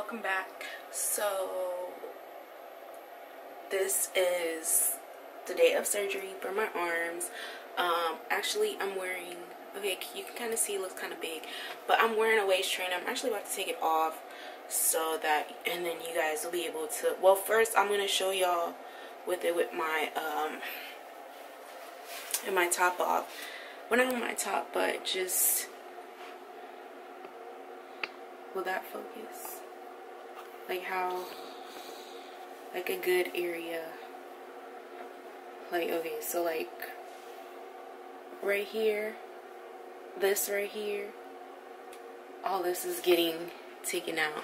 welcome back. So this is the day of surgery for my arms. Actually I'm wearing, okay, you can kind of see it looks kind of big, but I'm wearing a waist trainer. I'm actually about to take it off so that, and then you guys will be able to, well, first I'm going to show y'all with my and my top off. Well, not my top, but just, will that focus? Like how, like a good area. Like, okay, so like right here, this right here, all this is getting taken out.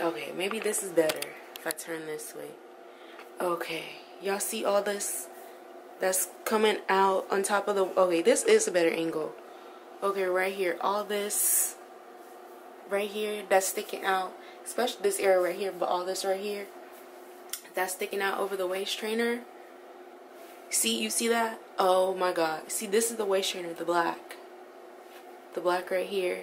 Okay, maybe this is better if I turn this way. Okay, y'all see all this that's coming out on top of the, okay, this is a better angle. Okay, right here, all this right here that's sticking out, especially this area right here, but all this right here that's sticking out over the waist trainer. See, you see that? Oh my god. See, this is the waist trainer, the black right here,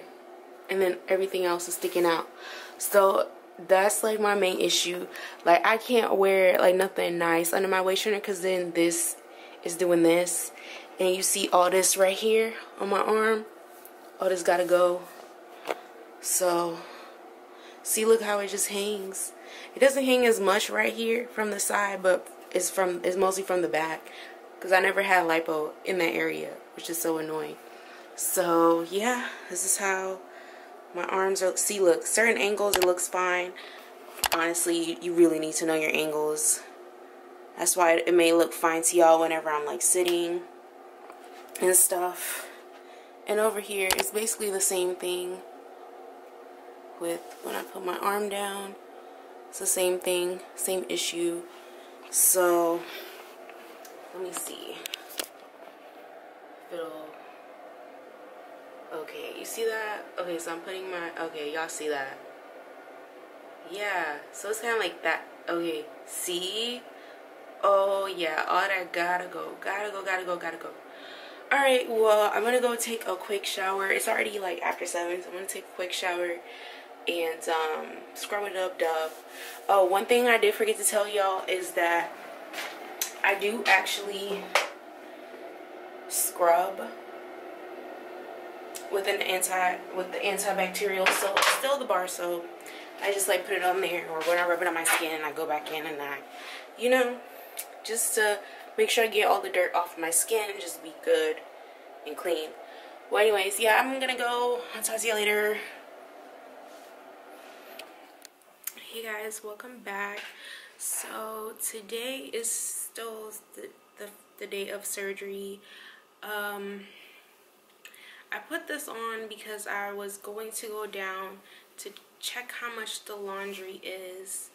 and then everything else is sticking out. So that's like my main issue. Like, I can't wear like nothing nice under my waist trainer, because then this is doing this, and you see all this right here on my arm, all this gotta go. So see, look how it just hangs. It doesn't hang as much right here from the side, but it's mostly from the back, because I never had lipo in that area, which is so annoying. So yeah, this is how my arms are. See, look, certain angles it looks fine. Honestly, you really need to know your angles. That's why it may look fine to y'all whenever I'm like sitting and stuff. And over here, it's basically the same thing with when I put my arm down. It's the same thing, same issue. So let me see if it'll, okay, you see that? Okay, so I'm putting my, okay, y'all see that? Yeah, so it's kind of like that. Okay, see? Oh yeah, all that gotta go. Alright, well, I'm gonna go take a quick shower. It's already like after 7, so I'm gonna take a quick shower and scrub it up, dub. Oh, one thing I did forget to tell y'all is that I do actually scrub with the antibacterial soap, still the bar soap. I just like put it on there, or when I rub it on my skin, I go back in and I, you know, just to make sure I get all the dirt off my skin and just be good and clean. Well, anyways, yeah, I'm gonna go. I'll talk to you later. Hey guys, welcome back. So today is still the day of surgery. I put this on because I was going to go down to check how much the laundry is.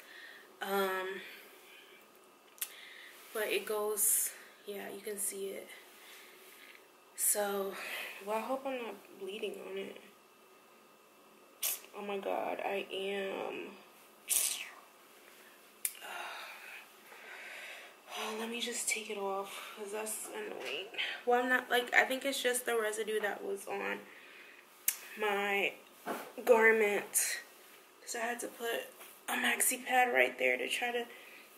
But it goes, yeah, you can see it. So, well, I hope I'm not bleeding on it. Oh my god, I am. Oh, let me just take it off, because that's annoying. Well, I'm not, like, I think it's just the residue that was on my garment. So I had to put a maxi pad right there to try to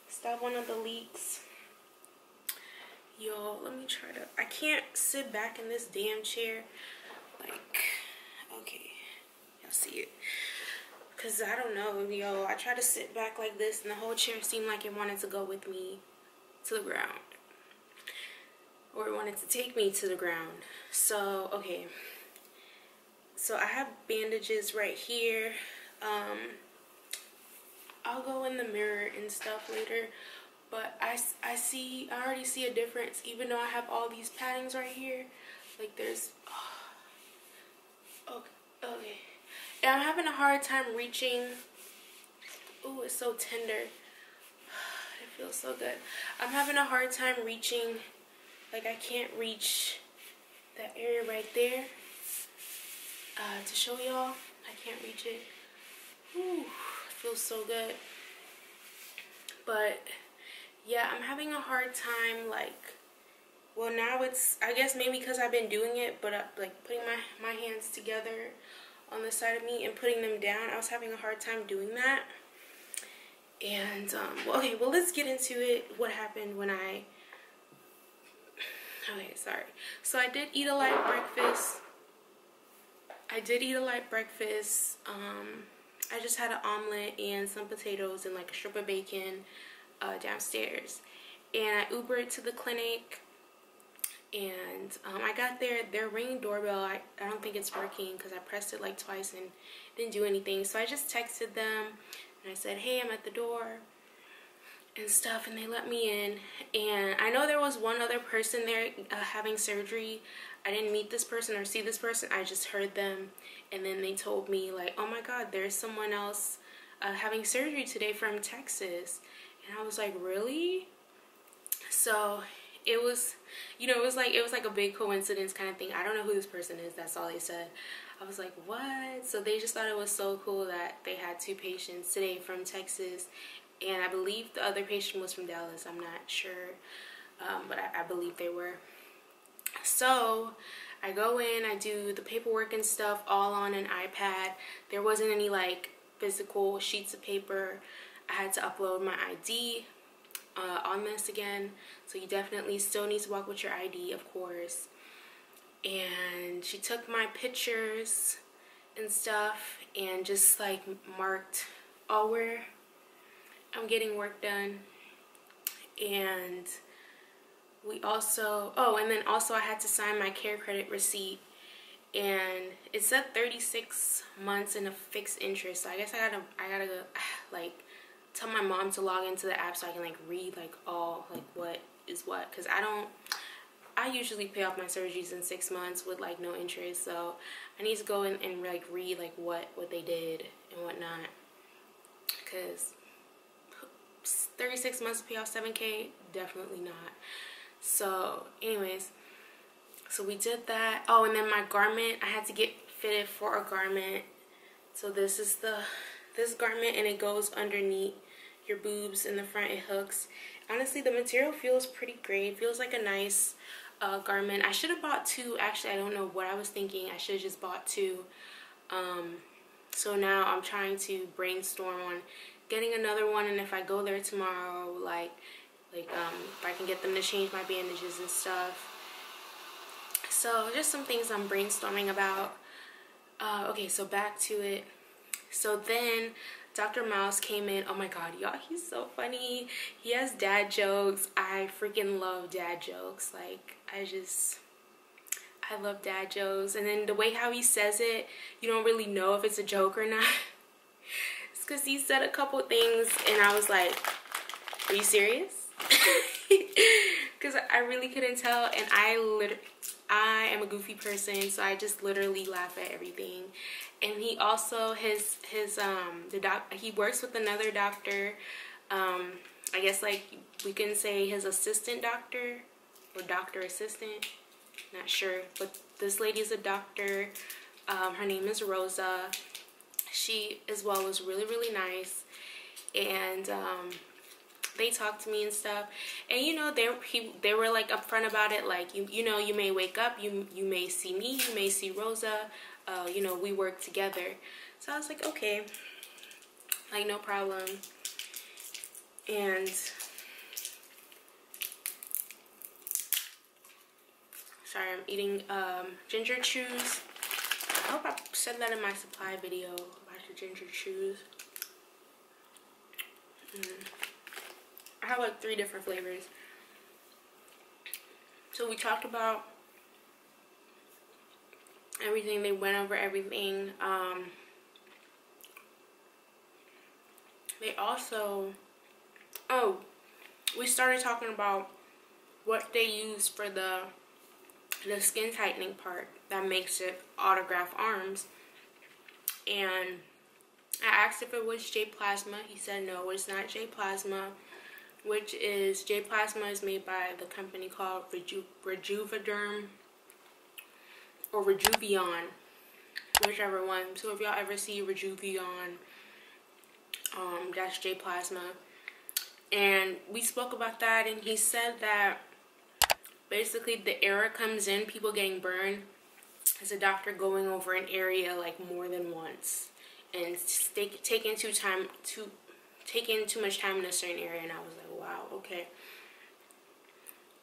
stop one of the leaks. Yo, let me try to, I can't sit back in this damn chair. Like, okay, y'all see it. Because I don't know, yo, I tried to sit back like this and the whole chair seemed like it wanted to go with me to the ground. Or it wanted to take me to the ground. So, okay. So I have bandages right here. I'll go in the mirror and stuff later. But I already see a difference, even though I have all these paddings right here. Like there's, oh, okay. And I'm having a hard time reaching. Ooh, it's so tender. It feels so good. I'm having a hard time reaching, like I can't reach that area right there. To show y'all, I can't reach it. Ooh, it feels so good. But yeah, I'm having a hard time, like, well, now it's, I guess maybe because I've been doing it, but like putting my hands together on the side of me and putting them down. I was having a hard time doing that. And well, okay, well, let's get into it. What happened when I so I did eat a light breakfast. I just had an omelet and some potatoes and like a strip of bacon downstairs, and I Ubered to the clinic. And I got there, their Ring doorbell, I don't think it's working because I pressed it like twice and didn't do anything. So I just texted them and I said, hey, I'm at the door and stuff, and they let me in. And I know there was one other person there having surgery. I didn't meet this person or see this person. I just heard them, and then they told me like, oh my God, there's someone else having surgery today from Texas. And I was like, really? So it was, you know, it was like a big coincidence kind of thing. I don't know who this person is. That's all they said. I was like, what? So they just thought it was so cool that they had 2 patients today from Texas. And I believe the other patient was from Dallas. I'm not sure. But I believe they were. So I go in, I do the paperwork and stuff all on an iPad. There wasn't any like physical sheets of paper. I had to upload my ID on this again, so you definitely still need to walk with your ID, of course. And she took my pictures and stuff and just like marked all where I'm getting work done. And we also, oh, and then also I had to sign my care credit receipt, and it said 36 months and a fixed interest. So I guess I gotta like tell my mom to log into the app so I can like read like all like what is what, because I usually pay off my surgeries in 6 months with like no interest. So I need to go in and like read like what they did and whatnot, because 36 months to pay off $7K, definitely not. So anyways, so we did that. Oh, and then my garment, I had to get fitted for a garment. So this is this garment, and it goes underneath your boobs in the front. It hooks. Honestly, the material feels pretty great. It feels like a nice garment. I should have bought 2. Actually, I don't know what I was thinking. I should have just bought 2. So now I'm trying to brainstorm on getting another one, and if I go there tomorrow, like if I can get them to change my bandages and stuff. So just some things I'm brainstorming about. Okay, so back to it. So then Dr. Mouse came in. Oh my God, y'all, he's so funny. He has dad jokes. I freaking love dad jokes. Like, I love dad jokes. And then the way how he says it, you don't really know if it's a joke or not. It's because he said a couple things and I was like, are you serious? Because I really couldn't tell, and I am a goofy person, so I just literally laugh at everything. And he also he works with another doctor. I guess like we can say his assistant doctor or doctor assistant, not sure, but this lady is a doctor. Her name is Rosa. She as well was really nice, and they talked to me and stuff, and you know, they were like upfront about it, like you know, you may wake up, you may see me, you may see Rosa, you know, we work together. So I was like, okay, like no problem. And sorry, I'm eating ginger chews. I hope I said that in my supply video about the ginger chews. I have like 3 different flavors. So we talked about everything. They went over everything. They also, oh, we started talking about what they use for the skin tightening part that makes it autograph arms. And I asked if it was J Plasma. He said no, it's not J Plasma. Which is, J Plasma is made by the company called Rejuviderm or Rejuvion, whichever one. So if y'all ever see Rejuvion, that's J Plasma. And we spoke about that, and he said that basically the era comes in, people getting burned, as a doctor going over an area like more than once and taking too much time in a certain area. And I was like, wow, okay.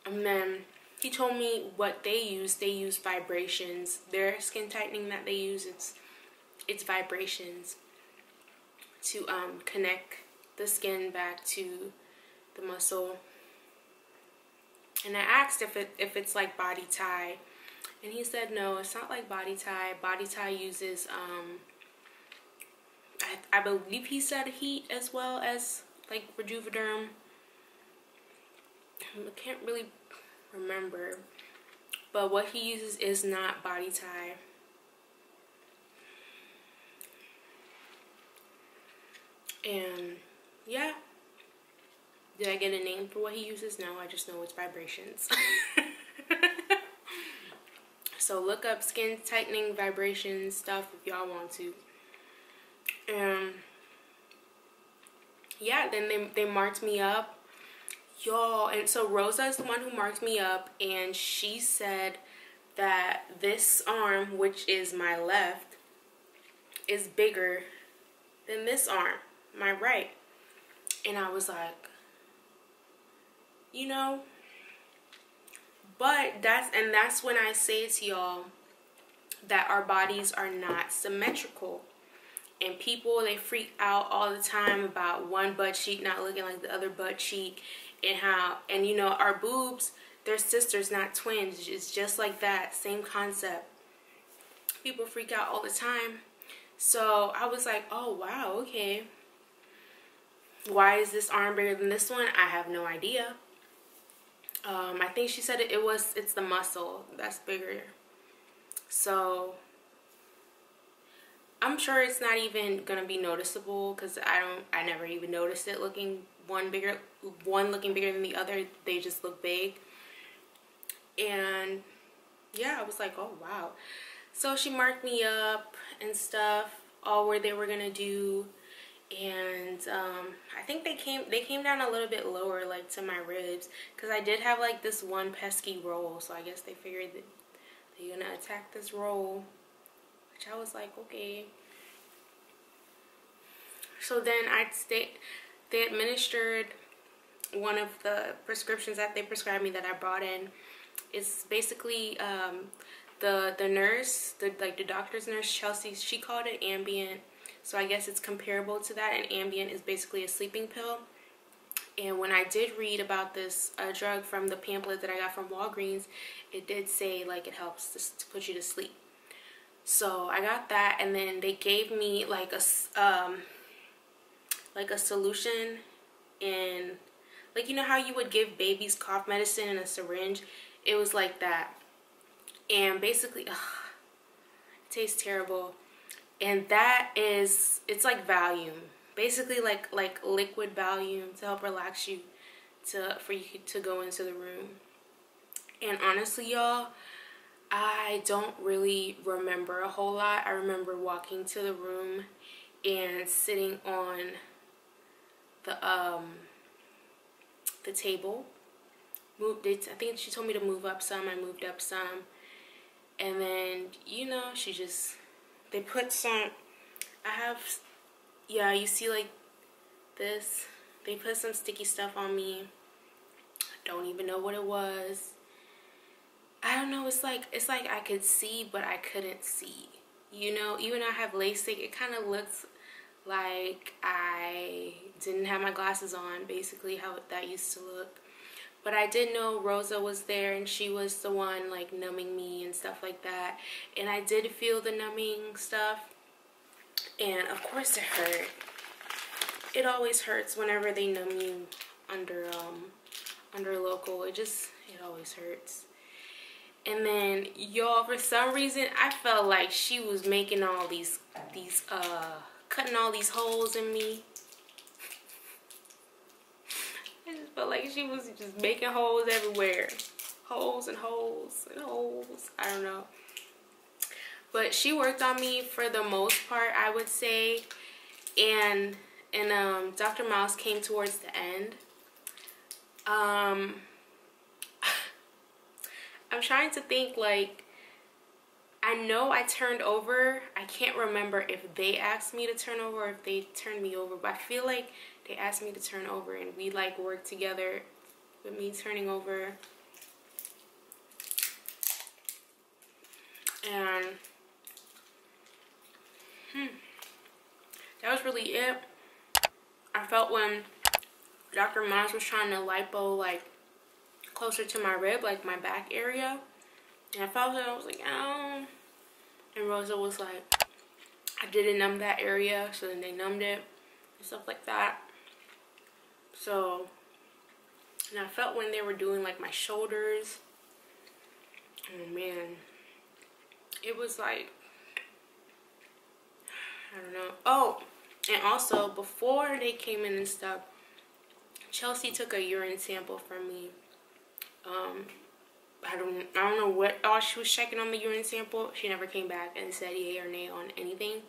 And then he told me what they use. They use vibrations. Their skin tightening that they use, it's vibrations to connect the skin back to the muscle. And I asked if it's like body tie, and he said no, it's not like body tie. Body tie uses I believe he said heat as well as like Rejuviderm. I can't really remember, but what he uses is not body tie. And yeah, did I get a name for what he uses? No, I just know it's vibrations. So look up skin tightening vibration stuff if y'all want to. Yeah, then they marked me up, y'all. And so Rosa is the one who marked me up, and she said that this arm, which is my left, is bigger than this arm, my right. And I was like, you know, but that's when I say to y'all that our bodies are not symmetrical. And people, they freak out all the time about one butt cheek not looking like the other butt cheek, and you know, our boobs, they're sisters, not twins. It's just like that, same concept. People freak out all the time. So I was like, oh wow, okay. Why is this arm bigger than this one? I have no idea. I think she said it's the muscle that's bigger. So I'm sure it's not even gonna be noticeable, because I never even noticed it looking one looking bigger than the other. They just look big. And yeah, I was like, oh wow. So she marked me up and stuff, all where they were gonna do. And I think they came down a little bit lower, like to my ribs, because I did have like this one pesky roll. So I guess they figured that they're gonna attack this roll, which I was like, okay. So then they administered one of the prescriptions that they prescribed me that I brought in. It's basically the nurse, the doctor's nurse, Chelsea, she called it Ambient. So I guess it's comparable to that. And Ambient is basically a sleeping pill. And when I did read about this drug from the pamphlet that I got from Walgreens, it did say like it helps to put you to sleep. So I got that, and then they gave me like a solution in, like, you know how you would give babies cough medicine in a syringe? It was like that. And basically, it tastes terrible. And that is, it's like Valium, basically like liquid Valium to help relax you, for you to go into the room. And honestly, y'all, I don't really remember a whole lot. I remember walking to the room and sitting on the table. I think she told me to move up some. I moved up some, and then, you know, they put some, you see like this, they put some sticky stuff on me. Don't even know what it was. I don't know, it's like I could see, but I couldn't see. You know, even though I have LASIK, it kind of looks like I didn't have my glasses on, basically how that used to look. But I did know Rosa was there, and she was the one like numbing me and stuff like that. And I did feel the numbing stuff. And of course it hurt. It always hurts whenever they numb you under local. It always hurts. And then, y'all, for some reason, I felt like she was making all these cutting all these holes in me. I just felt like she was just making holes everywhere. Holes and holes and holes. I don't know. But she worked on me for the most part, I would say. And Dr. Mouse came towards the end. I'm trying to think, like, I know I turned over. I can't remember if they asked me to turn over or if they turned me over, but I feel like they asked me to turn over, and we like worked together with me turning over. And that was really it. I felt when Dr. Maz was trying to lipo like closer to my rib, like my back area, and I felt it. I was like, oh. And Rosa was like, I didn't numb that area, so then they numbed it and stuff like that. So, and I felt when they were doing like my shoulders, oh man, it was like, I don't know. Oh, and also before they came in and stuff, Chelsea took a urine sample from me. I don't know what all she was checking on the urine sample. She never came back and said yay or nay on anything.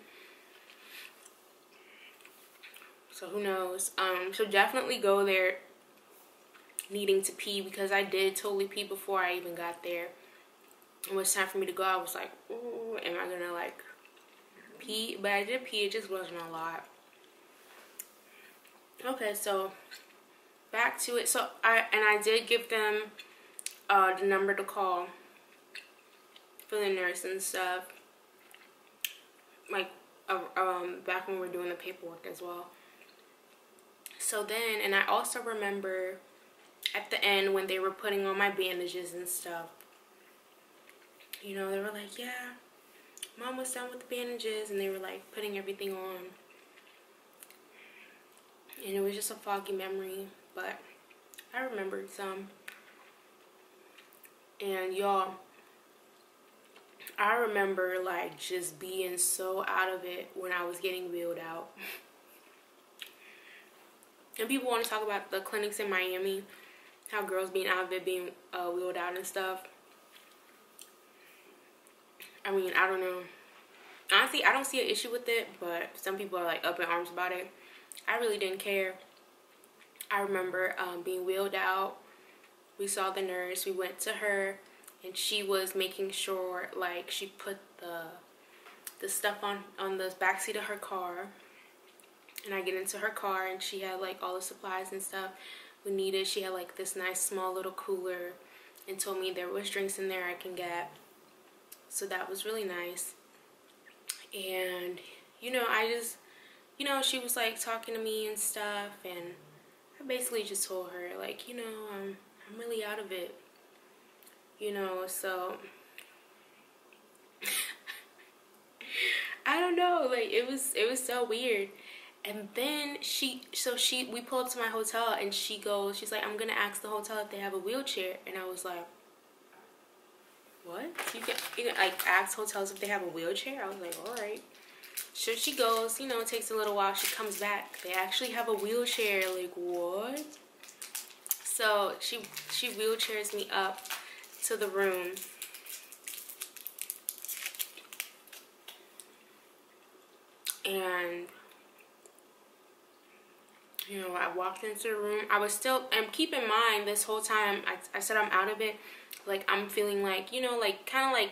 So who knows? So definitely go there needing to pee, because I did totally pee before I even got there. When it was time for me to go, I was like, ooh, am I gonna like pee? But I did pee, it just wasn't a lot. Okay, so back to it. So I did give them the number to call for the nurse and stuff, like back when we were doing the paperwork as well. So then, and I also remember at the end when they were putting on my bandages and stuff, you know, they were like, yeah, Mom was done with the bandages, and they were like putting everything on, and it was just a foggy memory, but I remembered some. And y'all, I remember like just being so out of it when I was getting wheeled out. And people want to talk about the clinics in Miami, how girls being out of it, being wheeled out and stuff. I mean, I don't know. Honestly, I don't see an issue with it, but some people are like up in arms about it. I really didn't care. I remember being wheeled out. We saw the nurse, we went to her, and she was making sure like she put the stuff on the backseat of her car. And I get into her car, and she had like all the supplies and stuff we needed. She had like this nice small little cooler and told me there was drinks in there I can get. So that was really nice. And you know, I just, you know, she was like talking to me and stuff, and I basically just told her like, you know, I'm really out of it, you know. So I don't know, like it was so weird. And then we pull up to my hotel, and she's like, I'm gonna ask the hotel if they have a wheelchair. And I was like, what? You can like ask hotels if they have a wheelchair? I was like, all right. So she goes, you know, it takes a little while, she comes back, they actually have a wheelchair. Like, what? So she wheelchairs me up to the room, and you know, I walked into the room. I was still, and keep in mind, this whole time I said I'm out of it. Like, I'm feeling like, you know, like kind of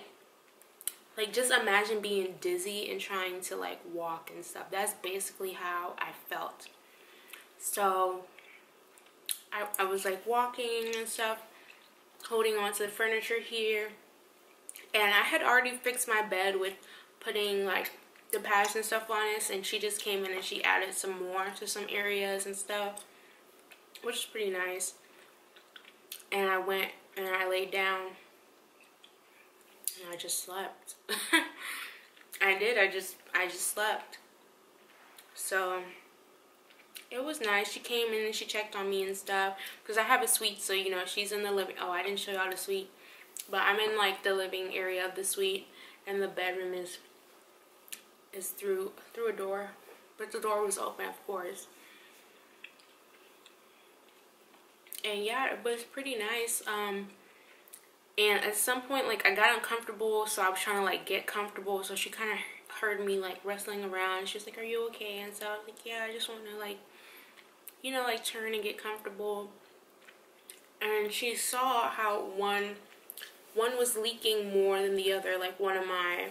like just imagine being dizzy and trying to like walk and stuff. That's basically how I felt. So I was like walking and stuff, holding on to the furniture here, and I had already fixed my bed with putting like the pads and stuff on it, and she just came in and she added some more to some areas and stuff, which is pretty nice. And I went and I laid down and I just slept. I did. I just slept. So it was nice. She came in and she checked on me and stuff, because I have a suite, so you know, she's in the living. Oh, I didn't show y'all the suite, but I'm in like the living area of the suite, and the bedroom is through a door, but the door was open, of course. And yeah, it was pretty nice. And at some point, like, I got uncomfortable, so I was trying to like get comfortable. So she kind of heard me like wrestling around. She was like, "Are you okay?" And so I was like, "Yeah, I just want to like, you know, like turn and get comfortable." And she saw how one one was leaking more than the other, like one of my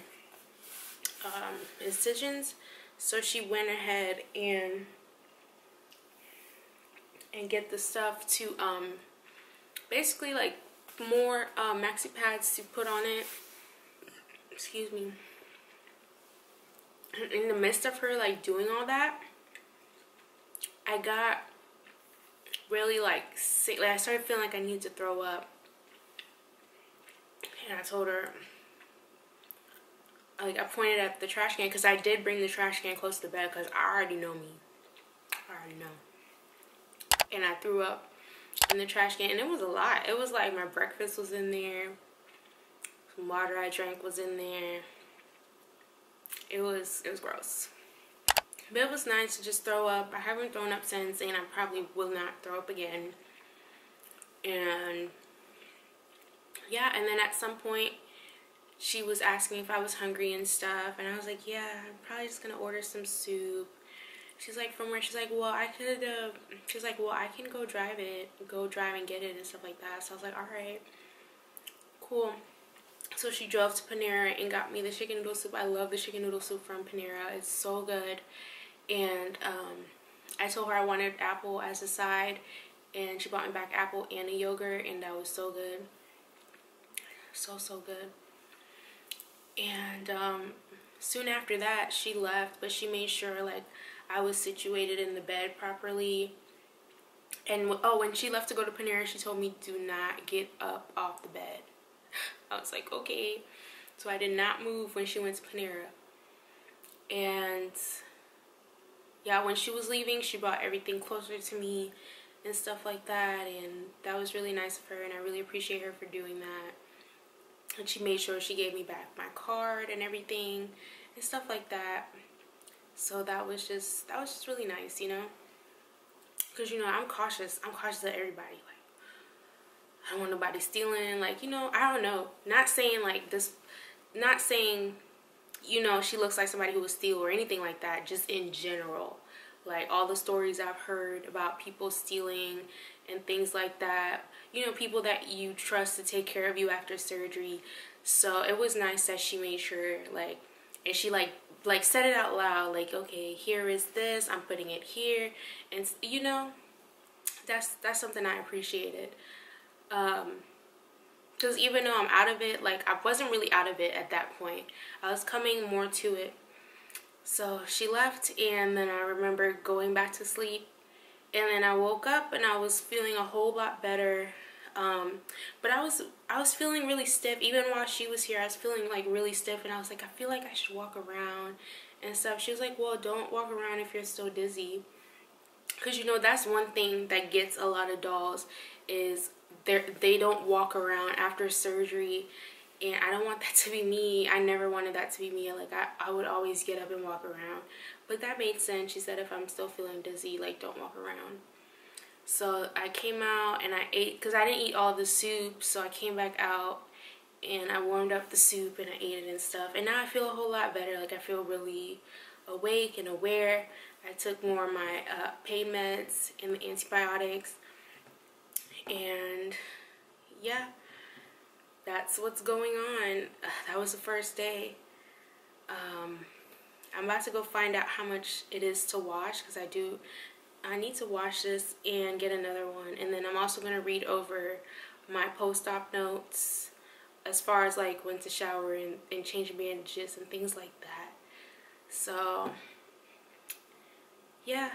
incisions. So she went ahead and get the stuff to basically like more maxi pads to put on it. Excuse me. In the midst of her like doing all that, I got really like sick. Like I started feeling like I needed to throw up, and I told her, like, I pointed at the trash can, because I did bring the trash can close to the bed, because I already know me. I already know. And I threw up in the trash can, and it was a lot. It was like my breakfast was in there, some water I drank was in there. It was gross. But it was nice to just throw up. I haven't thrown up since, and I probably will not throw up again. And yeah, and then at some point she was asking if I was hungry and stuff, and I was like, yeah, I'm probably just gonna order some soup. She's like, from where? She's like, well, I could she's like, well, I can go drive and get it and stuff like that. So I was like, all right, cool. So she drove to Panera and got me the chicken noodle soup. I love the chicken noodle soup from Panera. It's so good. And I told her I wanted apple as a side, and she brought me back apple and a yogurt, and that was so good. So good. And soon after that she left, but she made sure like I was situated in the bed properly. And oh, when she left to go to Panera, she told me, do not get up off the bed. I was like, okay. So I did not move when she went to Panera. And yeah, when she was leaving, she brought everything closer to me and stuff like that, and that was really nice of her, and I really appreciate her for doing that. And she made sure she gave me back my card and everything and stuff like that. So that was just really nice, you know, because, you know, I'm cautious of everybody. Like, I don't want nobody stealing, like, you know, I don't know, not saying like this, not saying, you know, she looks like somebody who would steal or anything like that, just in general. Like, all the stories I've heard about people stealing and things like that, you know, people that you trust to take care of you after surgery. So it was nice that she made sure, like, and she like said it out loud, like, okay, here is this, I'm putting it here. And, you know, that's something I appreciated. Because even though I'm out of it, like, I wasn't really out of it at that point. I was coming more to it. So she left, and then I remember going back to sleep, and then I woke up and I was feeling a whole lot better. But I was feeling really stiff. Even while she was here, I was feeling like really stiff, and I was like, I feel like I should walk around and stuff. She was like, well, don't walk around if you're still dizzy. Because, you know, that's one thing that gets a lot of dolls, is they don't walk around after surgery. And I don't want that to be me. I never wanted that to be me. Like, I would always get up and walk around. But that made sense. She said if I'm still feeling dizzy, like, don't walk around. So I came out and I ate, because I didn't eat all the soup. So I came back out and I warmed up the soup and I ate it and stuff. And now I feel a whole lot better. Like, I feel really awake and aware. I took more of my pain meds and the antibiotics. And yeah, that's what's going on. That was the first day. I'm about to go find out how much it is to wash, because I need to wash this and get another one. And then I'm also going to read over my post-op notes as far as like when to shower and change bandages and things like that. So yeah,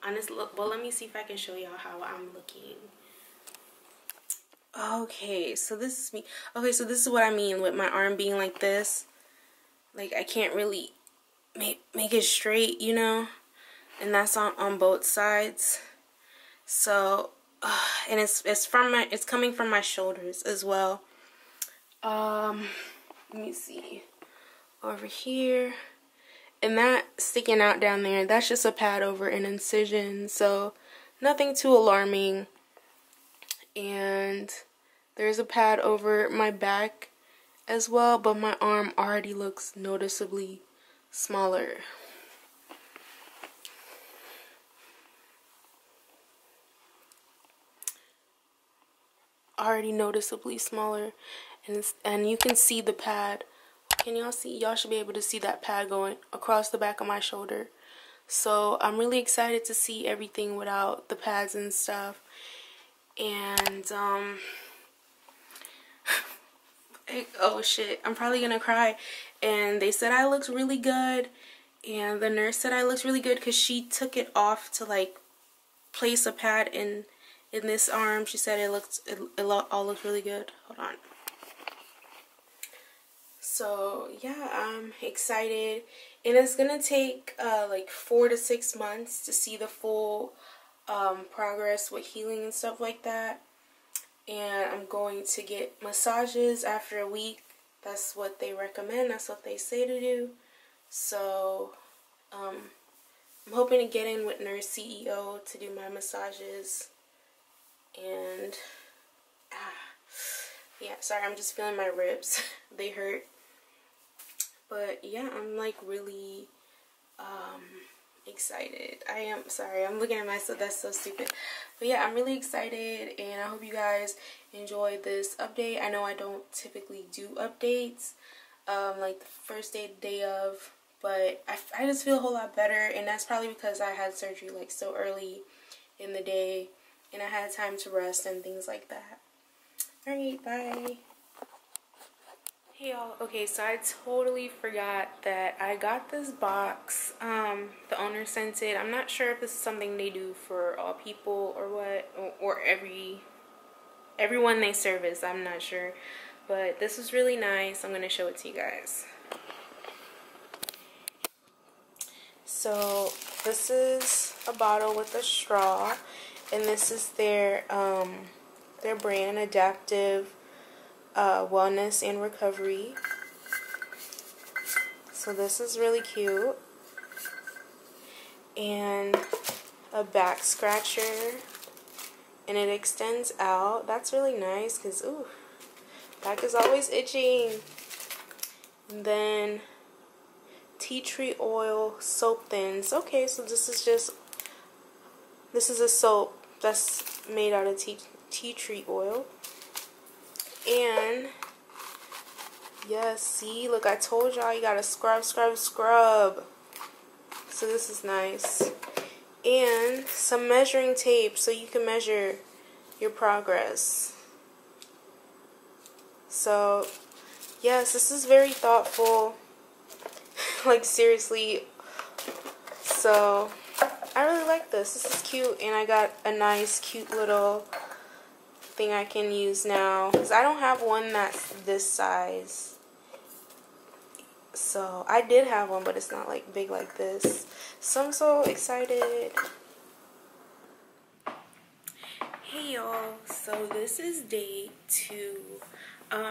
honestly, well, let me see if I can show y'all how I'm looking. Okay, so this is me. Okay, so this is what I mean with my arm being like this. Like, I can't really make it straight, you know? And that's on both sides. So, and it's coming from my shoulders as well. Let me see. Over here. And that sticking out down there, that's just a pad over an incision. So, nothing too alarming. And there's a pad over my back as well, but my arm already looks noticeably smaller. already noticeably smaller, and you can see the pad. Can y'all see? Y'all should be able to see that pad going across the back of my shoulder. So I'm really excited to see everything without the pads and stuff. And oh shit, I'm probably gonna cry. And they said I looked really good, and the nurse said I looked really good because she took it off to like place a pad in this arm. She said it all looked really good. Hold on. So yeah, I'm excited, and it's gonna take like 4 to 6 months to see the full progress with healing and stuff like that. And I'm going to get massages after a week. That's what they recommend. That's what they say to do. So I'm hoping to get in with Nurse CEO to do my massages. And yeah, sorry, I'm just feeling my ribs. They hurt. But yeah, I'm like really excited. I am sorry, I'm looking at myself, that's so stupid. But yeah, I'm really excited, and I hope you guys enjoyed this update. I know I don't typically do updates like the first day of, but I just feel a whole lot better, and that's probably because I had surgery like so early in the day, and I had time to rest and things like that. Alright, bye. Hey y'all, okay, so I totally forgot that I got this box. The owner sent it. I'm not sure if this is something they do for all people or what, or everyone they service. I'm not sure, but this is really nice. I'm gonna show it to you guys. So this is a bottle with a straw, and this is their brand, Adaptive Wellness and Recovery. So this is really cute. And a back scratcher, and it extends out. That's really nice because ooh, back is always itching. And then tea tree oil soap thins. Okay, so this is a soap that's made out of tea tree oil. And yes, see, look, I told y'all you gotta scrub. So this is nice. And some measuring tape so you can measure your progress. So yes, this is very thoughtful. Like seriously. So I really like this. This is cute, and I got a nice cute little thing I can use now, because I don't have one that's this size. So I did have one, but it's not like big like this. So I'm so excited. Hey y'all, so this is day 2.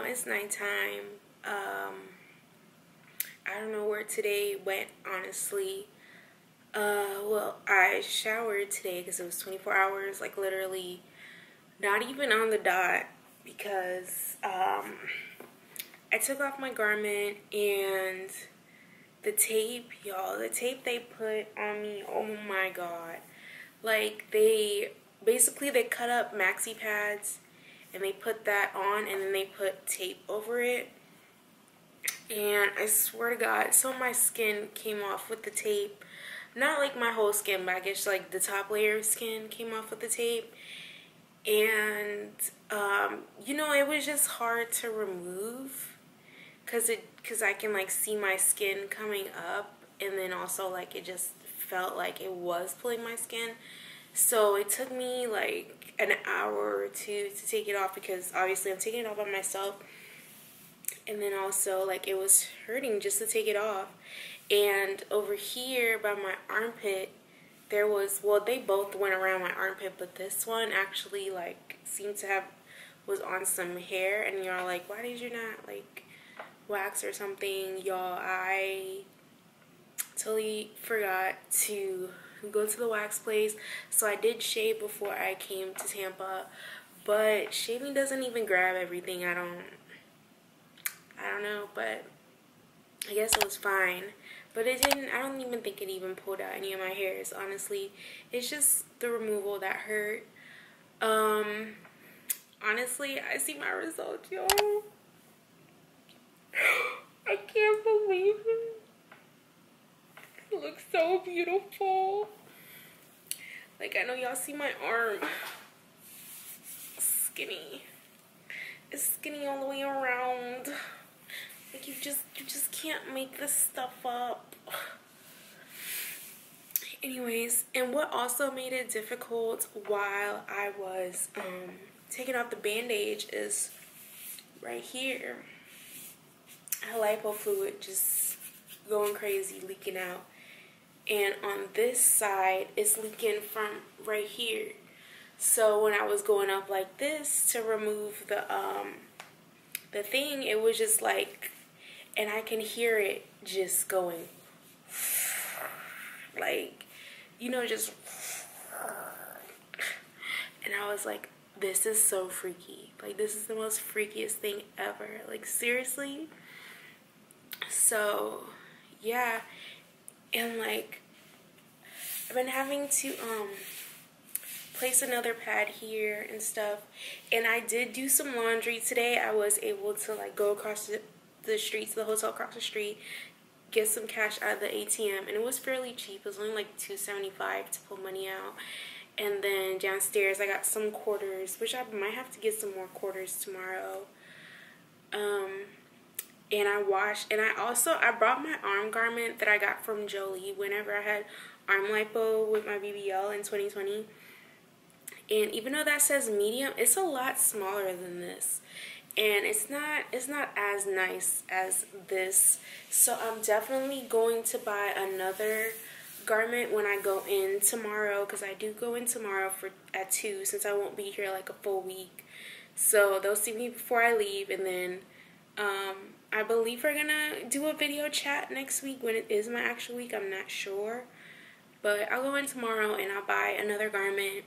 It's nighttime. I don't know where today went, honestly. Well, I showered today because it was 24 hours, like literally not even on the dot, because I took off my garment, and the tape, y'all, the tape they put on me, oh my god. Like, they cut up maxi pads, and they put that on, and then they put tape over it. And I swear to God, some of my skin came off with the tape. Not like my whole skin, but I guess like the top layer of skin came off with the tape. And you know, it was just hard to remove because I can like see my skin coming up, and then also like it just felt like it was pulling my skin. So it took me like an hour or two to take it off, because obviously I'm taking it off by myself, and then also like it was hurting just to take it off. And over here by my armpit, there was, well, they both went around my armpit, but this one actually like seemed to was on some hair. And y'all like, why did you not like wax or something? Y'all, I totally forgot to go to the wax place. So I did shave before I came to Tampa, but shaving doesn't even grab everything. I don't know, but I guess it was fine. But it didn't, I don't even think it even pulled out any of my hairs, honestly. It's just the removal that hurt. honestly, I see my results, y'all. I can't believe it. It looks so beautiful. Like, I know y'all see my arm. Skinny. It's skinny all the way around. Like, you just can't make this stuff up. Anyways, and what also made it difficult while I was taking off the bandage is right here. Lipo fluid just going crazy, leaking out. And on this side, it's leaking from right here. So when I was going up like this to remove the thing, it was just like, and I can hear it just going, like, you know, just, and I was like, this is so freaky. Like, this is the most freakiest thing ever. Like, seriously. So yeah, and like, I've been having to place another pad here and stuff, and I did do some laundry today. I was able to like go across the street to the hotel across the street, get some cash out of the ATM, and it was fairly cheap. It was only like $2.75 to pull money out. And then downstairs I got some quarters, which I might have to get some more quarters tomorrow. And I washed, and I brought my arm garment that I got from Jolie whenever I had arm lipo with my BBL in 2020. And even though that says medium, it's a lot smaller than this. And it's not as nice as this. So I'm definitely going to buy another garment when I go in tomorrow, because I do go in tomorrow at 2, since I won't be here like a full week. So they'll see me before I leave, and then I believe we're gonna do a video chat next week when it is my actual week. I'm not sure, but I'll go in tomorrow and I'll buy another garment.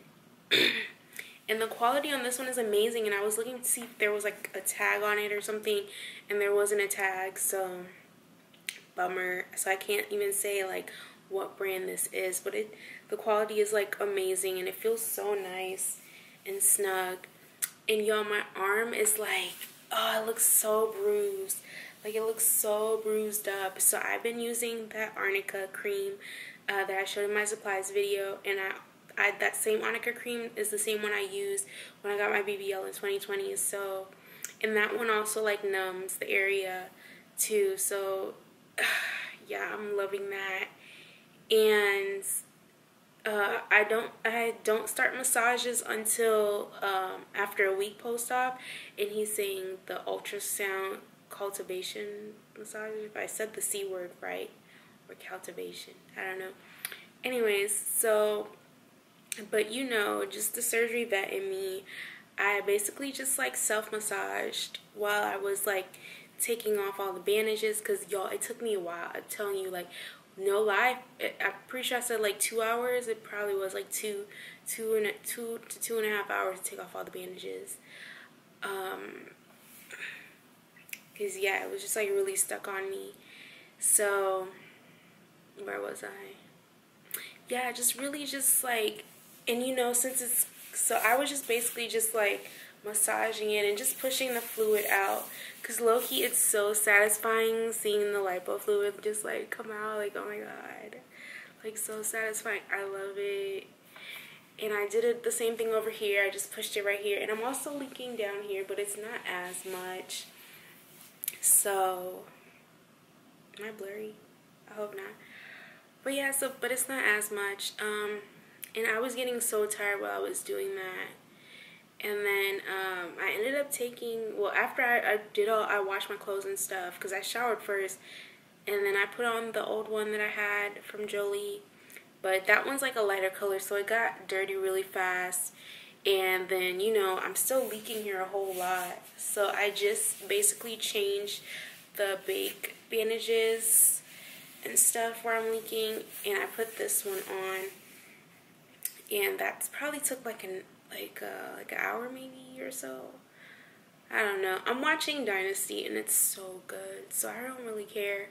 And the quality on this one is amazing, and I was looking to see if there was like a tag on it or something, and there wasn't a tag, so bummer. So I can't even say like what brand this is, but the quality is like amazing, and it feels so nice and snug. And y'all, my arm is like, oh, it looks so bruised. Like, it looks so bruised up. So I've been using that Arnica cream that I showed in my supplies video, and that same Arnica cream is the same one I used when I got my BBL in 2020. So, and that one also like numbs the area too. So yeah, I'm loving that. And I don't start massages until after a week post-op, and he's saying the ultrasound cultivation massage, if I said the C word right, or cultivation, I don't know. Anyways, so, but you know, just the surgery vet in me, I basically just like self-massaged while I was like taking off all the bandages, because y'all, it took me a while. I'm telling you, like, no lie, I'm pretty sure I said like 2 hours. It probably was like two to 2.5 hours to take off all the bandages. Cause yeah, it was just like really stuck on me. So where was I? Yeah, just really just like, and you know, since it's, so I was just basically just like massaging it and just pushing the fluid out, because low-key it's so satisfying seeing the lipo fluid just like come out. Like, oh my god, like so satisfying. I love it. And I did it the same thing over here. I just pushed it right here, and I'm also leaking down here, but it's not as much. So am I blurry? I hope not. But yeah, so but it's not as much. And I was getting so tired while I was doing that. And then I ended up taking, well, after I washed my clothes and stuff, because I showered first, and then I put on the old one that I had from Jolie, but that one's like a lighter color, so it got dirty really fast. And then, you know, I'm still leaking here a whole lot, so I just basically changed the big bandages and stuff where I'm leaking, and I put this one on, and that's probably took like an hour maybe or so. I don't know. I'm watching Dynasty and it's so good, so I don't really care.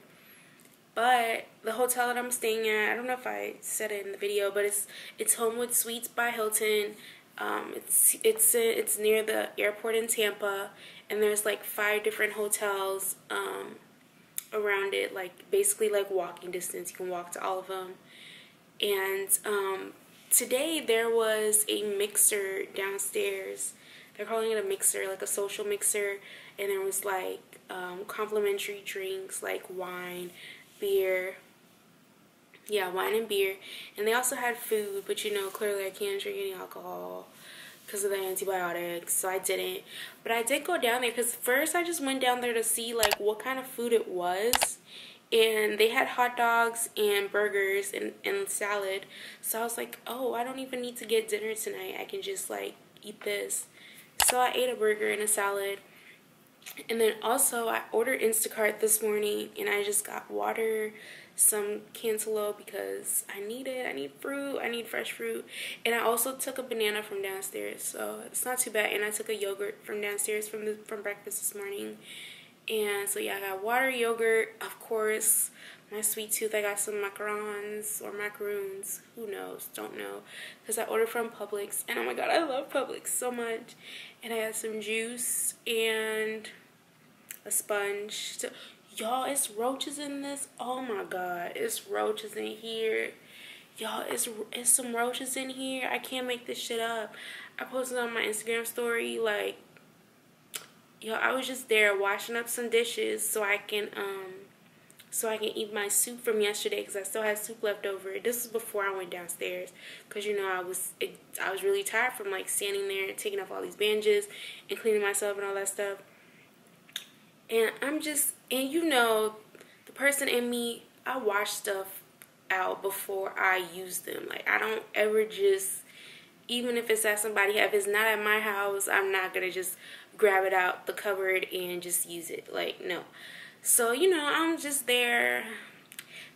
But the hotel that I'm staying at, I don't know if I said it in the video, but it's Homewood Suites by Hilton. It's near the airport in Tampa, and there's like 5 different hotels around it, like basically like walking distance. You can walk to all of them. And today there was a mixer downstairs. They're calling it a mixer, like a social mixer, and there was like complimentary drinks like wine, beer. Yeah, wine and beer. And they also had food, but you know, clearly I can't drink any alcohol because of the antibiotics, so I didn't. But I did go down there because first I just went down there to see like what kind of food it was. And they had hot dogs and burgers and salad. So I was like, oh, I don't even need to get dinner tonight. I can just like eat this. So I ate a burger and a salad. And then also I ordered Instacart this morning, and I just got water, some cantaloupe because I need it. I need fruit. I need fresh fruit. And I also took a banana from downstairs, so it's not too bad. And I took a yogurt from downstairs from breakfast this morning. And so yeah, I got water, yogurt, of course, my sweet tooth. I got some macarons or macaroons, who knows, don't know, because I ordered from Publix, and oh my god, I love Publix so much. And I got some juice and a sponge. So, y'all, it's roaches in this. Oh my god, it's roaches in here. Y'all, it's some roaches in here. I can't make this shit up. I posted on my Instagram story, like, yo, I was just there washing up some dishes so I can eat my soup from yesterday because I still had soup left over. This was before I went downstairs because, you know, I was really tired from like standing there and taking off all these bandages and cleaning myself and all that stuff. And and you know, the person in me, I wash stuff out before I use them. Like, I don't ever just, even if it's at somebody, if it's not at my house, I'm not gonna just grab it out the cupboard and just use it. Like, no. So, you know, I'm just there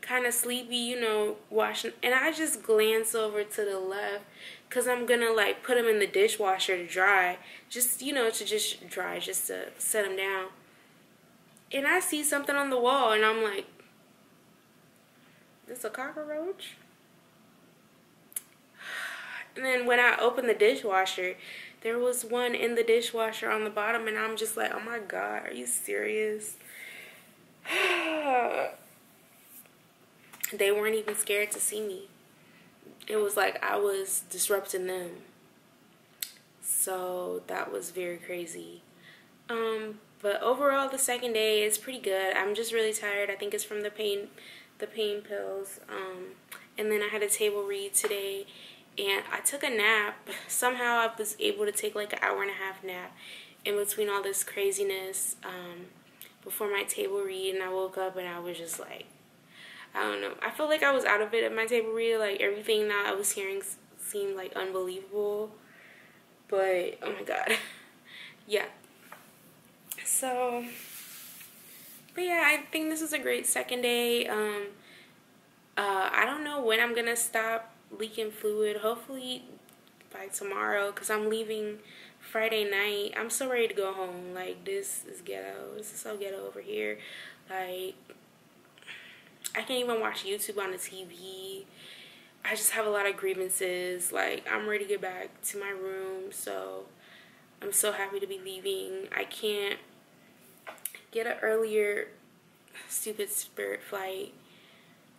kind of sleepy, you know, washing, and I just glance over to the left because I'm gonna like put them in the dishwasher to dry, just, you know, to just dry, just to set them down. And I see something on the wall, and I'm like, this a cockroach? And then when I opened the dishwasher, there was one in the dishwasher on the bottom, and I'm just like, oh my god, are you serious? They weren't even scared to see me. It was like I was disrupting them. So that was very crazy. But overall, the second day is pretty good. I'm just really tired. I think it's from the pain pills. And then I had a table read today, and I took a nap. Somehow I was able to take like an hour-and-a-half nap in between all this craziness before my table read. And I woke up and I was just like, I don't know. I felt like I was out of it at my table read. Like, everything that I was hearing seemed like unbelievable. But oh my god. Yeah. So, but yeah, I think this is a great second day. I don't know when I'm gonna stop leaking fluid. Hopefully by tomorrow, because I'm leaving Friday night. I'm so ready to go home. Like, this is ghetto. This is so ghetto over here. Like, I can't even watch YouTube on the TV. I just have a lot of grievances. Like, I'm ready to get back to my room. So I'm so happy to be leaving. I can't get an earlier stupid Spirit flight.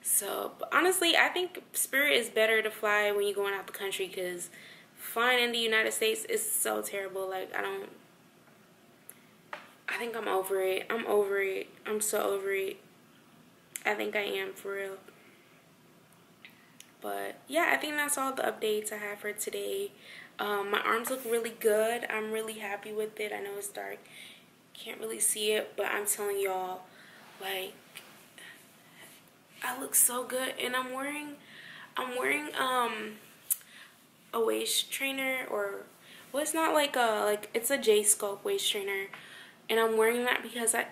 So, but honestly, I think Spirit is better to fly when you're going out the country, because flying in the United States is so terrible. Like, I think I'm over it. I'm over it. I'm so over it. I think I am, for real. But yeah, I think that's all the updates I have for today. My arms look really good. I'm really happy with it. I know it's dark, can't really see it, but I'm telling y'all, like, I look so good. And I'm wearing a waist trainer, or, well, it's not like it's a J-Sculpt waist trainer, and I'm wearing that because I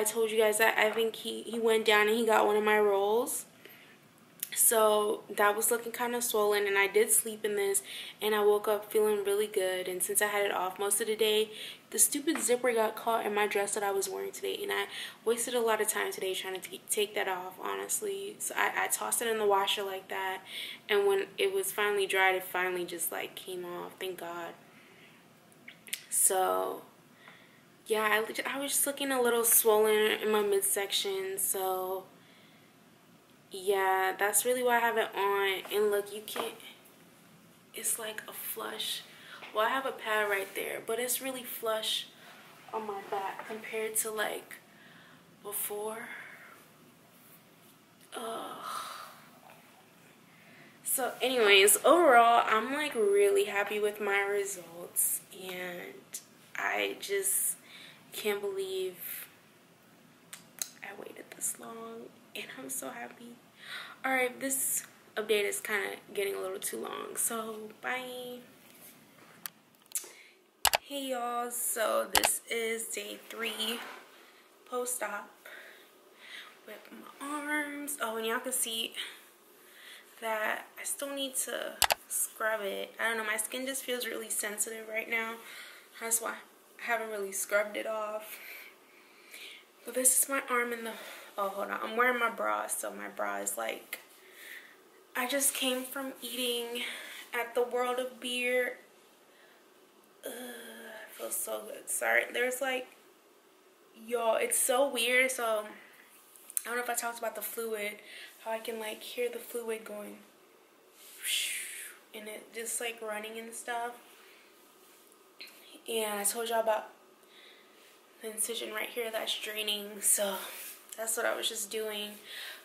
told you guys that I think he went down and he got one of my rolls. So that was looking kind of swollen, and I did sleep in this, and I woke up feeling really good. And since I had it off most of the day, the stupid zipper got caught in my dress that I was wearing today, and I wasted a lot of time today trying to take that off, honestly. So I tossed it in the washer like that, and when it was finally dried, it finally just like came off, thank God. So yeah, I was just looking a little swollen in my midsection, so yeah, that's really why I have it on. And look, you can't, it's like a flush. Well, I have a pad right there, but it's really flush on my back compared to like before. Ugh. So anyways, overall, I'm like really happy with my results, and I just can't believe I waited this long, and I'm so happy. Alright, this update is kind of getting a little too long, so bye. Hey y'all, so this is day 3 post-op with my arms. Oh, and y'all can see that I still need to scrub it. I don't know, my skin just feels really sensitive right now. That's why I haven't really scrubbed it off. But this is my arm in the, oh hold on, I'm wearing my bra, so my bra is like, I just came from eating at the World of Beer. It feels so good. Sorry, there's like, y'all, it's so weird. So I don't know if I talked about the fluid, how I can like hear the fluid going and it just like running and stuff. And I told y'all about the incision right here that's draining, so that's what I was just doing.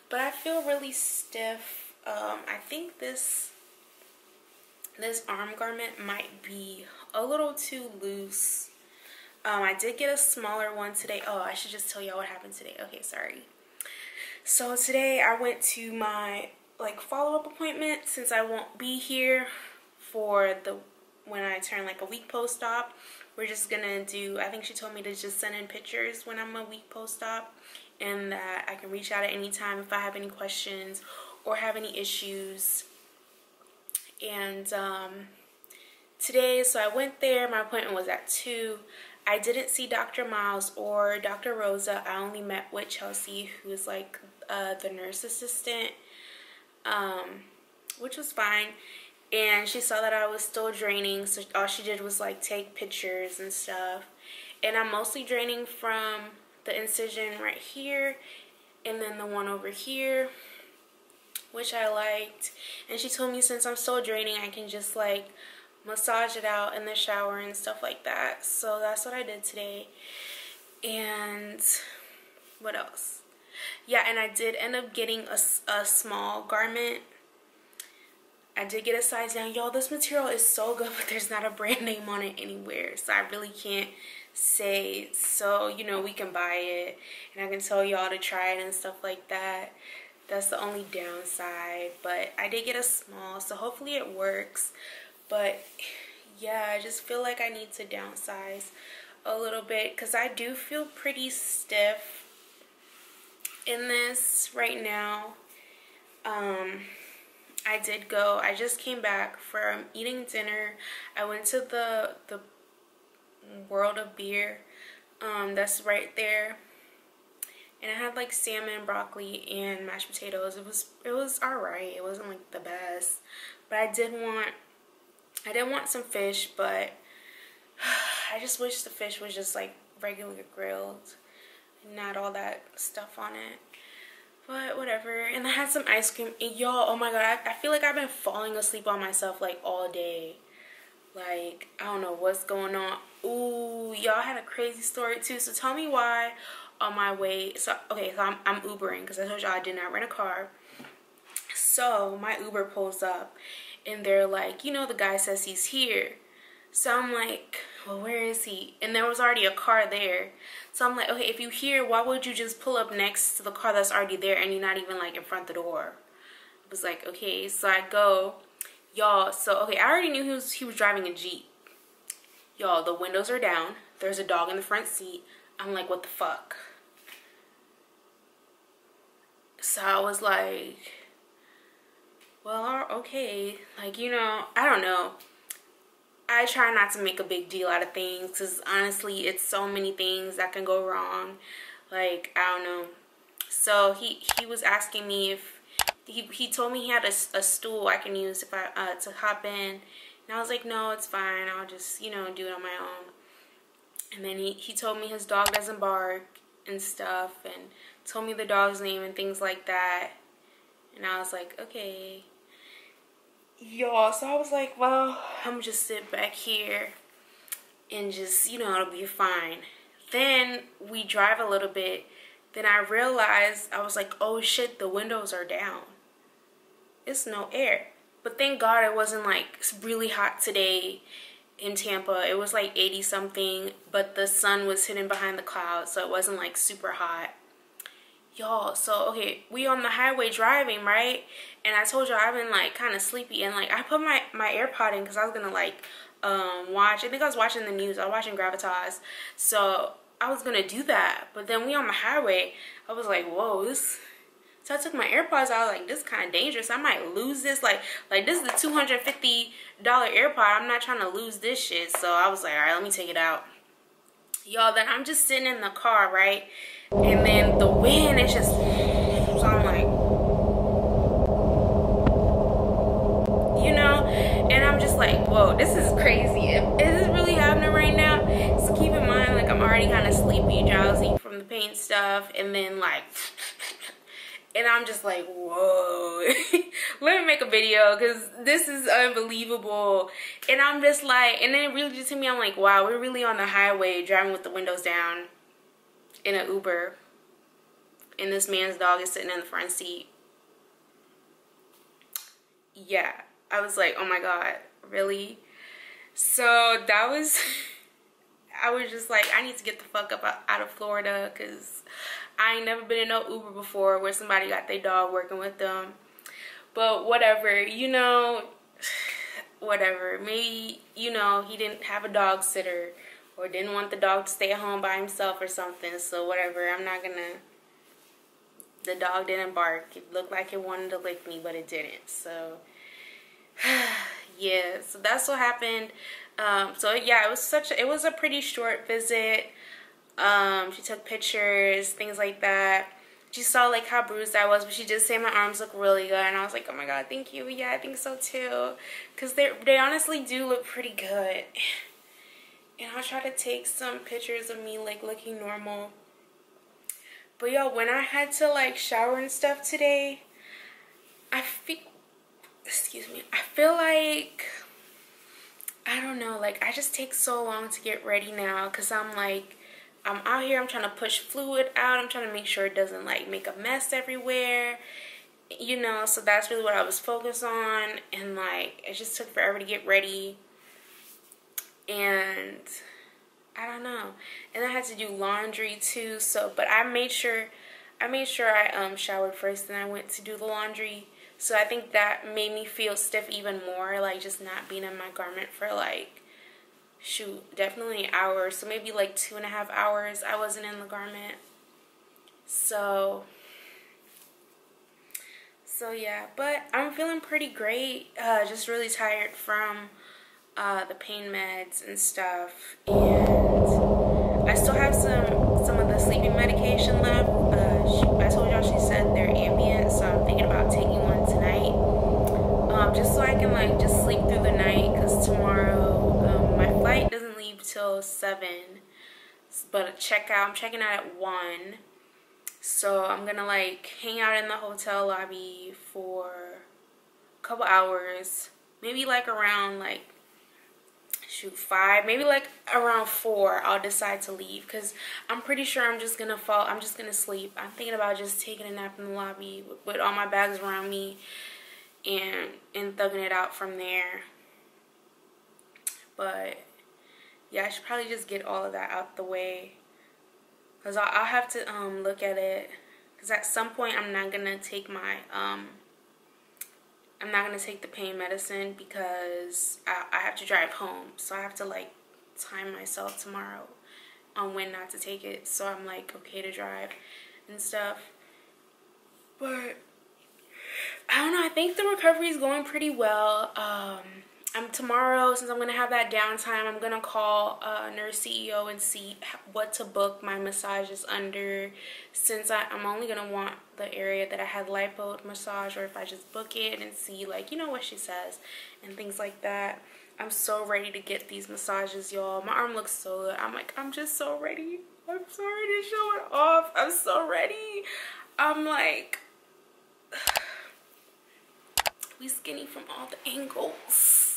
But I feel really stiff. I think this arm garment might be a little too loose. I did get a smaller one today. Oh, I should just tell y'all what happened today. Okay, sorry. So today I went to my like follow-up appointment, since I won't be here for the when I turn like a week post-op. We're just gonna do, I think she told me to just send in pictures when I'm a week post-op, and that I can reach out at any time if I have any questions or have any issues. And today, so I went there, my appointment was at 2. I didn't see Dr. Miles or Dr. Rosa. I only met with Chelsea, who is like the nurse assistant, which was fine. And she saw that I was still draining, so all she did was like take pictures and stuff. And I'm mostly draining from the incision right here and then the one over here, which I liked. And she told me since I'm still draining, I can just like massage it out in the shower and stuff like that. So that's what I did today. And what else? Yeah, and I did end up getting a small garment. I did get a size down. Y'all, this material is so good, but there's not a brand name on it anywhere, so I really can't say. So, you know, we can buy it, and I can tell y'all to try it and stuff like that. That's the only downside, but I did get a small, so hopefully it works. But yeah, I just feel like I need to downsize a little bit, because I do feel pretty stiff in this right now. I just came back from eating dinner. I went to the World of Beer, that's right there, and I had like salmon, broccoli, and mashed potatoes. It was alright. It wasn't like the best, but I did want some fish, but I just wish the fish was just like regular grilled, not all that stuff on it. But whatever. And I had some ice cream. And y'all, oh my god, I feel like I've been falling asleep on myself like all day. Like, I don't know what's going on. Ooh, y'all, had a crazy story too. So tell me why on my way. So, okay, so I'm Ubering, because I told y'all I did not rent a car. So my Uber pulls up, and they're like, you know, the guy says he's here. So I'm like, well, where is he? And there was already a car there. So I'm like, okay, if you're here, why would you just pull up next to the car that's already there and you're not even like in front of the door? I was like, okay. So I go, y'all. So, okay, I already knew he was driving a Jeep. Y'all, the windows are down. There's a dog in the front seat. I'm like, what the fuck? So I was like, well, okay. Like, you know, I don't know. I try not to make a big deal out of things, because honestly, it's so many things that can go wrong. Like, I don't know. So he was asking me if he told me he had a stool I can use if I to hop in, and I was like, no, it's fine. I'll just, you know, do it on my own. And then he told me his dog doesn't bark and stuff, and told me the dog's name and things like that. And I was like, okay. Y'all, so I was like, well, I'm just sit back here and just, you know, it'll be fine. Then we drive a little bit. Then I realized, I was like, oh shit, the windows are down. It's no air. But thank God it wasn't like really hot today in Tampa. It was like 80 something, but the sun was hidden behind the clouds, so it wasn't like super hot. Y'all, so okay, we on the highway driving, right? And I told y'all I've been like kind of sleepy, and like I put my AirPod in because I was gonna like watch, I think I was watching the news. I was watching Gravitas, so I was gonna do that. But then we on the highway, I was like, whoa, this. So I took my AirPods out. I was like, this is kind of dangerous. I might lose this. Like this is the $250 AirPod. I'm not trying to lose this shit. So I was like, all right, let me take it out. Y'all, then I'm just sitting in the car, right? And then the wind is just, so I'm like, you know? And I'm just like, whoa, this is crazy. Is this really happening right now? So keep in mind, like, I'm already kind of sleepy, drowsy from the paint stuff. And then, like, and I'm just like, whoa. Let me make a video, because this is unbelievable. And I'm just like, and then it really just hit me, I'm like, wow, we're really on the highway driving with the windows down in an Uber, and this man's dog is sitting in the front seat. Yeah, I was like, oh my God, really? So that was, I was just like, I need to get the fuck up out of Florida, because I ain't never been in no Uber before where somebody got their dog working with them. But whatever, you know, whatever. Maybe, you know, he didn't have a dog sitter, or didn't want the dog to stay at home by himself or something. So whatever, I'm not gonna, the dog didn't bark. It looked like it wanted to lick me, but it didn't. So yeah, so that's what happened. So yeah, it was a pretty short visit. She took pictures, things like that. She saw like how bruised I was, but she did say my arms look really good, and I was like, oh my God, thank you. Yeah, I think so too, because they honestly do look pretty good. And I'll try to take some pictures of me like looking normal. But y'all, when I had to like shower and stuff today, I feel like, I don't know, like I just take so long to get ready now, because I'm like, I'm out here, I'm trying to push fluid out, I'm trying to make sure it doesn't like make a mess everywhere, you know. So that's really what I was focused on, and like it just took forever to get ready. And I don't know, and I had to do laundry too. So, but I made sure I showered first, and I went to do the laundry. So I think that made me feel stiff even more, like just not being in my garment for like, shoot, definitely an hour. So maybe like 2.5 hours I wasn't in the garment. So yeah, but I'm feeling pretty great. Just really tired from the pain meds and stuff, and I still have some of the sleeping medication left. I told y'all she said they're ambient, so I'm thinking about taking one tonight, just so I can like just sleep through the night, because tomorrow my flight doesn't leave till 7, but I'm checking out at 1. So I'm gonna like hang out in the hotel lobby for a couple hours, maybe like around like, shoot, 5, maybe like around 4 I'll decide to leave, because I'm pretty sure I'm just gonna sleep. I'm thinking about just taking a nap in the lobby with all my bags around me, and thugging it out from there. But yeah, I should probably just get all of that out the way, because I'll have to look at it, because at some point I'm not gonna take the pain medicine, because I have to drive home. So I have to like time myself tomorrow on when not to take it, so I'm like okay to drive and stuff. But I don't know, I think the recovery is going pretty well. tomorrow, since I'm gonna have that downtime, I'm gonna call Nurse CEO and see what to book my massages under, since I'm only gonna want the area that I had lipo massage, or if I just book it and see, like, you know, what she says and things like that. I'm so ready to get these massages, y'all. My arm looks so good. I'm just so ready. I'm so ready to show it off. I'm so ready. I'm like, we skinny from all the angles.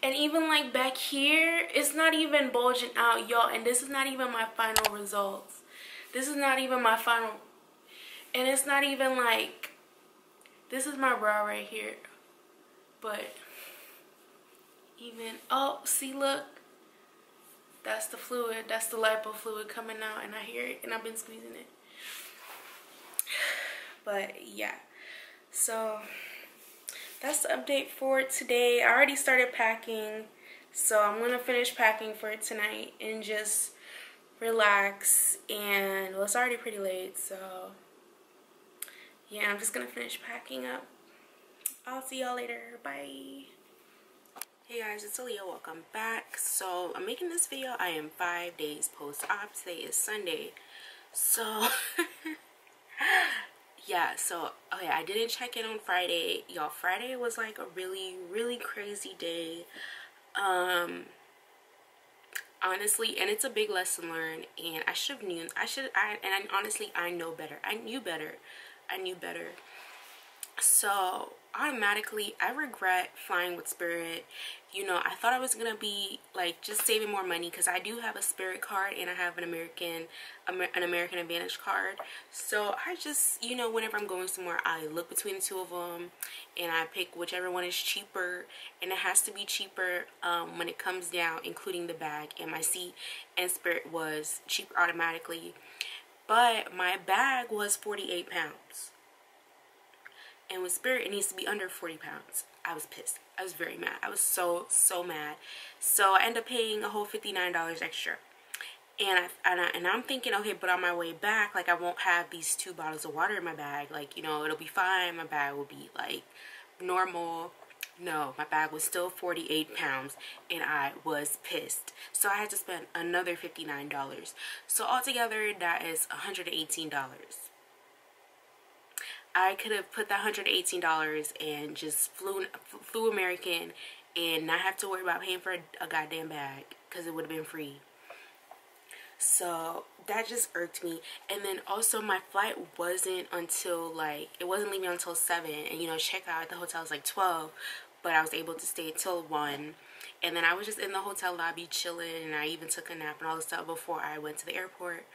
And even like back here, it's not even bulging out, y'all. And this is not even my final results. This is not even my final. And it's not even like, this is my brow right here. But even, oh, see, look. That's the fluid. That's the lipo fluid coming out. And I hear it. And I've been squeezing it. But yeah. So that's the update for today. I already started packing, so I'm gonna finish packing for tonight and just relax. And well, it's already pretty late, so yeah, I'm just gonna finish packing up. I'll see y'all later. Bye. Hey guys, it's Aaliyah. Welcome back. So I'm making this video. I am 5 days post-op. Today is Sunday, so yeah, so okay, I didn't check in on Friday, y'all. Friday was like a really crazy day, honestly, and it's a big lesson learned, and honestly, I know better. I knew better. So automatically I regret flying with Spirit. You know, I thought I was gonna be like just saving more money, because I do have a Spirit card and I have an American Advantage card. So I just, you know, whenever I'm going somewhere, I look between the two of them and I pick whichever one is cheaper, and it has to be cheaper when it comes down, including the bag. And my seat and Spirit was cheaper automatically, but my bag was 48 pounds. And with Spirit, it needs to be under 40 pounds. I was pissed. I was very mad. I was so mad. So I ended up paying a whole $59 extra. And I'm thinking, okay, but on my way back, like, I won't have these 2 bottles of water in my bag. Like, you know, it'll be fine. My bag will be, like, normal. No, my bag was still 48 pounds, and I was pissed. So I had to spend another $59. So altogether, that is $118. I could have put that $118 and just flew American and not have to worry about paying for a goddamn bag, because it would have been free. So that just irked me. And then also my flight wasn't until like, it wasn't leaving until 7, and you know, check out at the hotel was like 12, but I was able to stay till 1. And then I was just in the hotel lobby chilling, and I even took a nap and all this stuff before I went to the airport.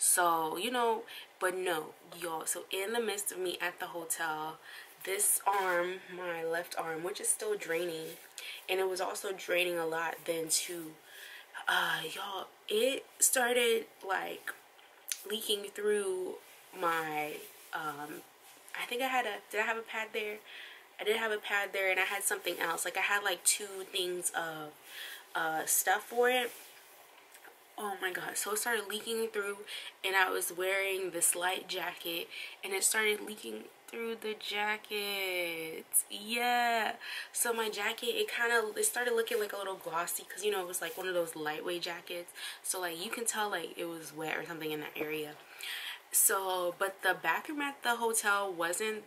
So, you know, but no, y'all, so in the midst of me at the hotel, this arm, my left arm, which is still draining, and it was also draining a lot then too, y'all, it started like leaking through my, I think did I have a pad there? I did have a pad there, and I had something else. Like, I had like 2 things of stuff for it. Oh my god, so it started leaking through, and I was wearing this light jacket, and it started leaking through the jacket. Yeah, so my jacket, it started looking like a little glossy, because you know, it was like one of those lightweight jackets, so like you can tell like it was wet or something in that area. So, but the bathroom at the hotel wasn't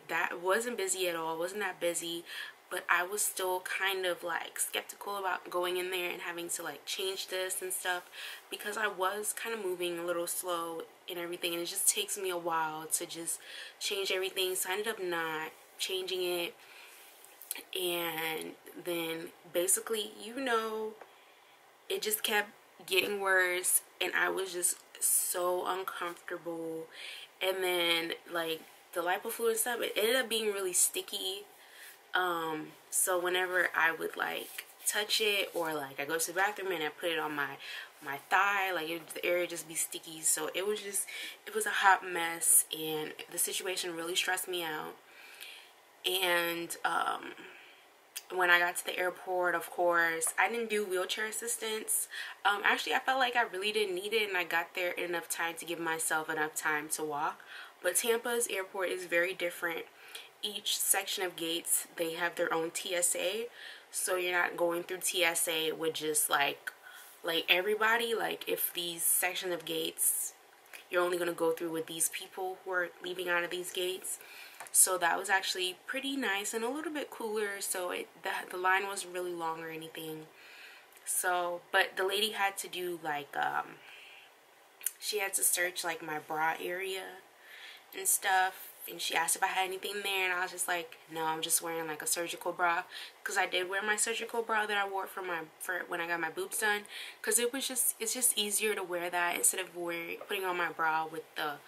busy at all. It wasn't that busy, but I was still kind of like skeptical about going in there and having to like change this and stuff, because I was kind of moving a little slow and everything, and it just takes me a while to just change everything. So I ended up not changing it, and then basically, you know, it just kept getting worse, and I was just so uncomfortable. And then like the lipo fluid stuff, it ended up being really sticky. So whenever I would like touch it, or like I go to the bathroom and I put it on my thigh, like the area just be sticky. So it was a hot mess, and the situation really stressed me out. And when I got to the airport, of course, I didn't do wheelchair assistance. Actually, I felt like I really didn't need it, and I got there in enough time to give myself enough time to walk. But Tampa's airport is very different, each section of gates, they have their own TSA, so you're not going through TSA with just like everybody. Like if these section of gates, you're only going to go through with these people who are leaving out of these gates. So that was actually pretty nice and a little bit cooler. So the line wasn't really long or anything. So, but the lady had to do like she had to search like my bra area and stuff, and she asked if I had anything there, and I was just like, no, I'm just wearing like a surgical bra, because I did wear my surgical bra that I wore for when I got my boobs done, because it's just easier to wear that instead of putting on my bra with the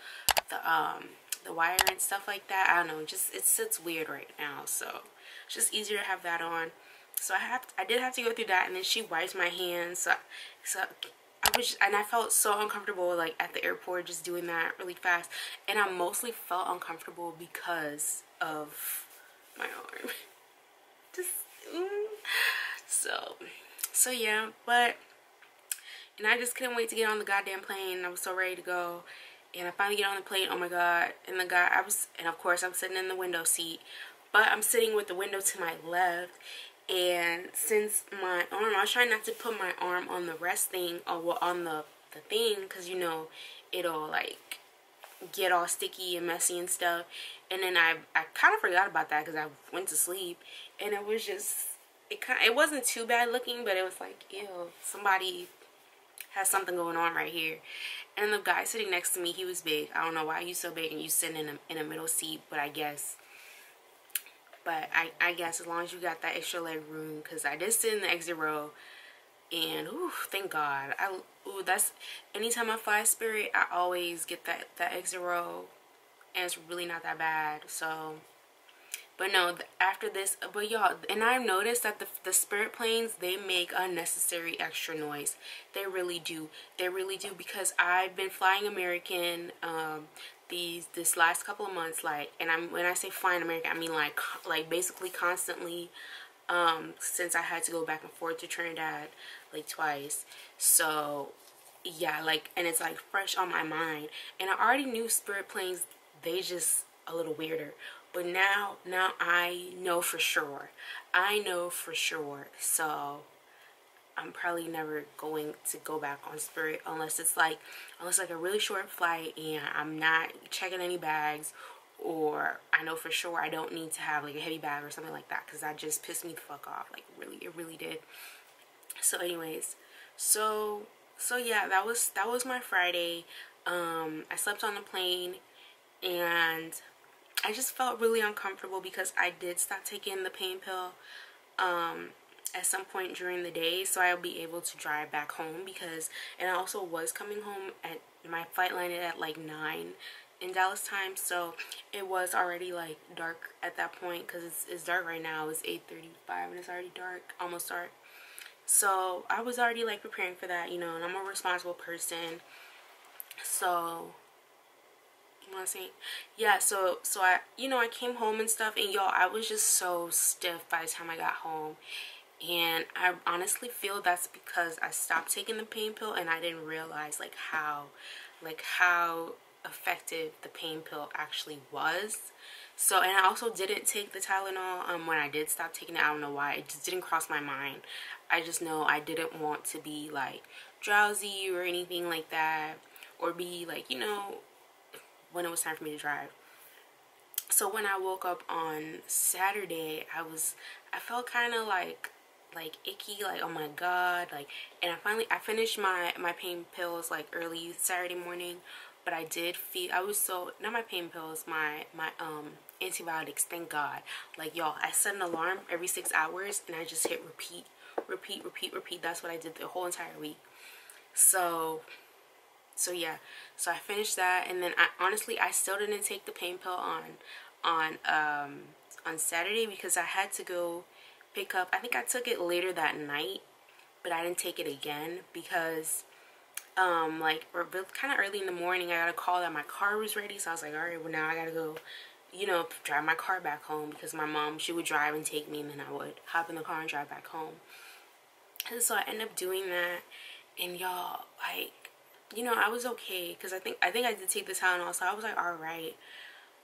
wire and stuff like that. I don't know, just it sits weird right now, so it's just easier to have that on. So I did have to go through that, and then she wiped my hands, so I felt so uncomfortable like at the airport just doing that really fast, and I mostly felt uncomfortable because of my arm. Just so yeah, and I just couldn't wait to get on the goddamn plane. I was so ready to go, and I finally get on the plane. Oh my god. And and of course I'm sitting in the window seat, but I'm sitting with the window to my left. And since my arm, I was trying not to put my arm on the rest thing, or well, on the thing, because you know it'll like get all sticky and messy and stuff. And then I kind of forgot about that because I went to sleep, and it was just it wasn't too bad looking, but it was like, ew, somebody has something going on right here. And the guy sitting next to me, he was big. I don't know why he's so big and you sitting in a middle seat, but I guess. But I guess as long as you got that extra leg room, because I did sit in the exit row, and ooh, thank God. That's anytime I fly Spirit, I always get that exit row, and it's really not that bad. So, but no, after this, but y'all, and I've noticed that the Spirit planes, they make unnecessary extra noise. They really do. They really do, because I've been flying American this last couple of months, like, and when I say flying American, I mean like basically constantly, since I had to go back and forth to Trinidad like twice. So yeah, like, and it's like fresh on my mind, and I already knew Spirit planes, they just a little weirder, but now I know for sure. So I'm probably never going to go back on Spirit unless like a really short flight and I'm not checking any bags, or I know for sure I don't need to have like a heavy bag or something like that, because that just pissed me the fuck off. Like it really did. So anyways, so yeah, that was my Friday. I slept on the plane, and I just felt really uncomfortable because I did stop taking the pain pill at some point during the day, so I'll be able to drive back home, and I also was coming home at, my flight landed at like 9 in Dallas time, so it was already like dark at that point, because it's dark right now. It's 8:35 and it's already dark, almost dark. So I was already like preparing for that, you know, and I'm a responsible person. So yeah, so I, you know, I came home and stuff, and y'all, I was just so stiff by the time I got home. And I honestly feel that's because I stopped taking the pain pill, and I didn't realize like how effective the pain pill actually was. So, and I also didn't take the Tylenol when I did stop taking it. I don't know why, it just didn't cross my mind. I just know I didn't want to be like drowsy or anything like that, or be like, you know, when it was time for me to drive. So when I woke up on Saturday, I felt kind of like icky, like, oh my god, like, and I finished my pain pills like early Saturday morning, but I did feel, I was so, not my pain pills, my antibiotics, thank God. Like, y'all, I set an alarm every 6 hours, and I just hit repeat. That's what I did the whole entire week. So yeah, so I finished that, and then I still didn't take the pain pill on Saturday, because I had to go pick up, I think I took it later that night, but I didn't take it again because like kind of early in the morning I got a call that my car was ready. So I was like, all right, well now I gotta go, you know, drive my car back home, because my mom, she would drive and take me, and then I would hop in the car and drive back home. And so I ended up doing that, and y'all, like, you know, I was okay, because I think I did take the Tylenol, so I was like, all right.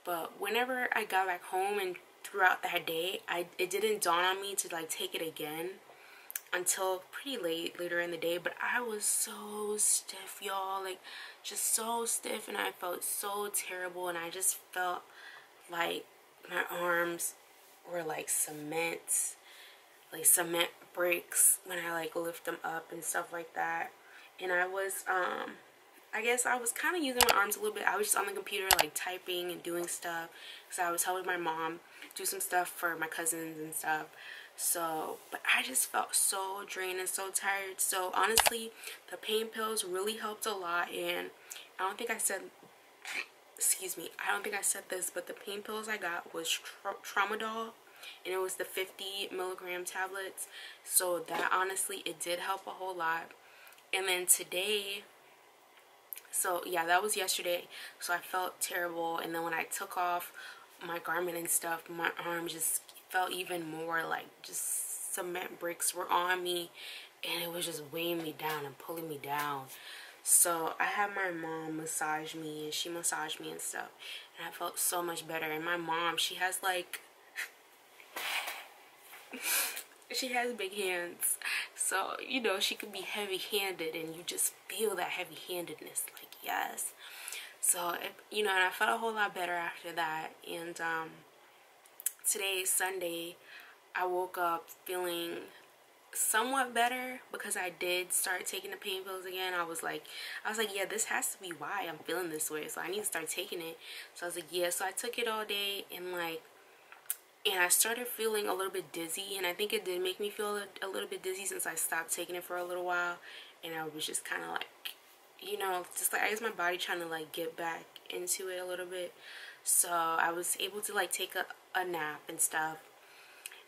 But whenever I got back home and throughout that day, it didn't dawn on me to like take it again until pretty later in the day. But I was so stiff, y'all, like just so stiff, and I felt so terrible, and I just felt like my arms were like cement bricks when I like lift them up and stuff like that. And I was I guess I was kind of using my arms a little bit. I was just on the computer like typing and doing stuff, so I was helping my mom do some stuff for my cousins and stuff. So, but I just felt so drained and so tired. So honestly, the pain pills really helped a lot. And I don't think I said, excuse me, I don't think I said this, but the pain pills I got was tramadol, and it was the 50-milligram tablets. So that honestly, it did help a whole lot. And then today, so yeah, that was yesterday. So I felt terrible, and then when I took off my garment and stuff, my arm just felt even more like just cement bricks were on me, and it was just weighing me down and pulling me down. So I had my mom massage me, and she massaged me and stuff, and I felt so much better. And my mom, she has like she has big hands, so you know, she could be heavy-handed, and you just feel that heavy-handedness, like, yes. So you know, and I felt a whole lot better after that. And today is Sunday. I woke up feeling somewhat better because I did start taking the pain pills again. I was like, yeah, this has to be why I'm feeling this way, so I need to start taking it. So I was like, yeah. So I took it all day, and like, and I started feeling a little bit dizzy, and I think it did make me feel a little bit dizzy since I stopped taking it for a little while. And I was just kind of like, you know, just like, I guess my body trying to like get back into it a little bit. So I was able to like take a nap and stuff.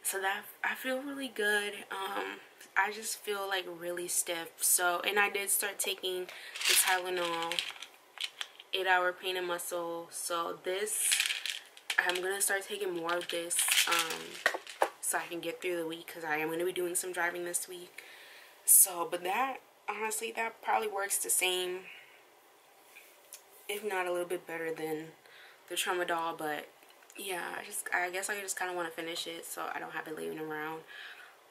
So that, I feel really good. I just feel like really stiff. So, and I did start taking the Tylenol 8-hour pain and muscle. So this, I'm gonna start taking more of this so I can get through the week, because I am gonna be doing some driving this week. So, but that, honestly, that probably works the same, if not a little bit better than the tramadol. But yeah, I guess I just kind of want to finish it so I don't have it laying around.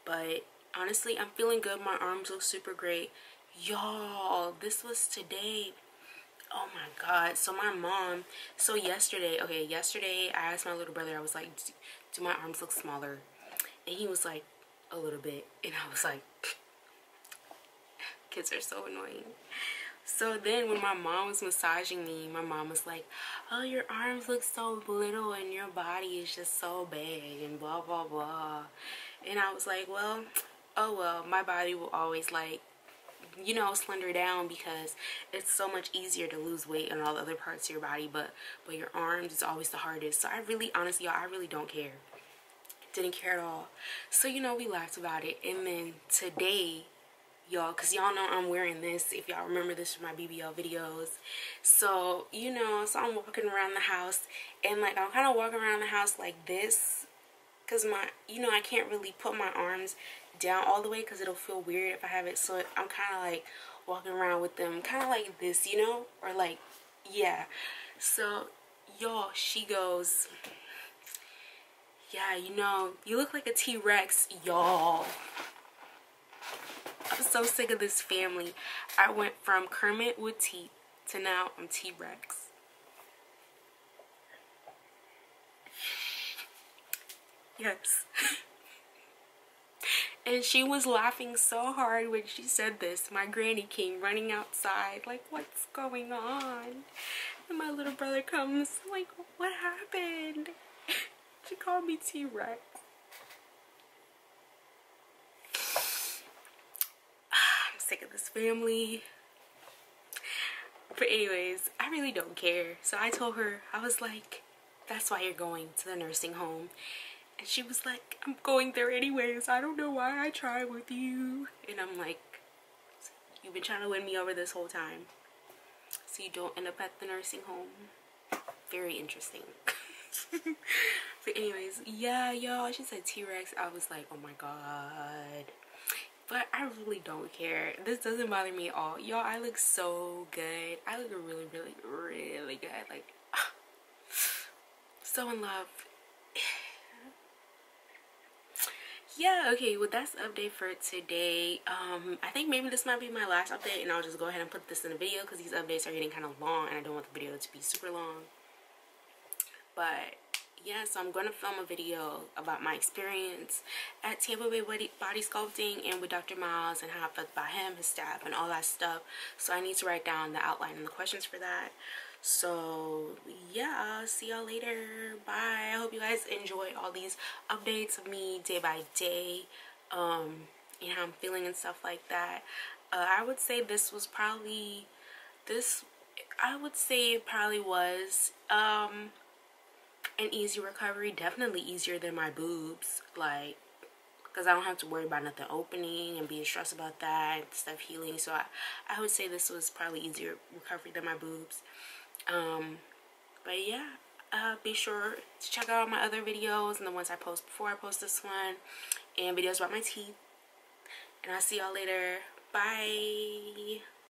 But honestly, I'm feeling good. My arms look super great, y'all. This was today. Oh my god. So my mom, so yesterday I asked my little brother, I was like, do my arms look smaller? And he was like, a little bit. And I was like, kids are so annoying. So then when my mom was massaging me, my mom was like, oh, your arms look so little and your body is just so big and blah blah blah. And I was like, well, oh well, my body will always, like, you know, slender down, because it's so much easier to lose weight on all the other parts of your body, but your arms is always the hardest. So I really, honestly, y'all, I really don't care. Didn't care at all. So, you know, we laughed about it. And then today, y'all, because y'all know I'm wearing this, if y'all remember this from my BBL videos. So, you know, so I'm walking around the house, and like, I'm kind of walking around the house like this, because my, you know, I can't really put my arms down all the way because it'll feel weird if I have it. So I'm kind of like walking around with them kind of like this, you know, or like, yeah. So y'all, she goes, yeah, you know, you look like a T-Rex, y'all. I'm so sick of this family. I went from Kermit with teeth to now I'm T-Rex. Yes. And she was laughing so hard when she said this. My granny came running outside, like, what's going on? And my little brother comes, like, what happened? She called me T-Rex. I'm sick of this family. But anyways, I really don't care. So I told her, I was like, that's why you're going to the nursing home. And she was like, I'm going there anyways. I don't know why I tried with you. And I'm like, you've been trying to win me over this whole time, so you don't end up at the nursing home. Very interesting. But anyways, yeah, y'all, she said T-Rex. I was like, oh my god. But I really don't care. This doesn't bother me at all. Y'all, I look so good. I look really, really, really good. Like, So in love. Yeah, okay, well that's the update for today. I think maybe this might be my last update, and I'll just go ahead and put this in a video because these updates are getting kind of long and I don't want the video to be super long. But yeah, so I'm going to film a video about my experience at Tampa Bay Body Sculpting and with Dr. Miles, and how I felt about him, his staff, and all that stuff. So I need to write down the outline and the questions for that. So yeah, I'll see y'all later. Bye. I hope you guys enjoy all these updates of me day by day, and how I'm feeling and stuff like that. I would say this was probably it probably was an easy recovery. Definitely easier than my boobs, like, because I don't have to worry about nothing opening and being stressed about that and stuff healing. So I would say this was probably easier recovery than my boobs. But yeah, be sure to check out all my other videos and the ones I post before I post this one, and videos about my teeth. And I'll see y'all later. Bye.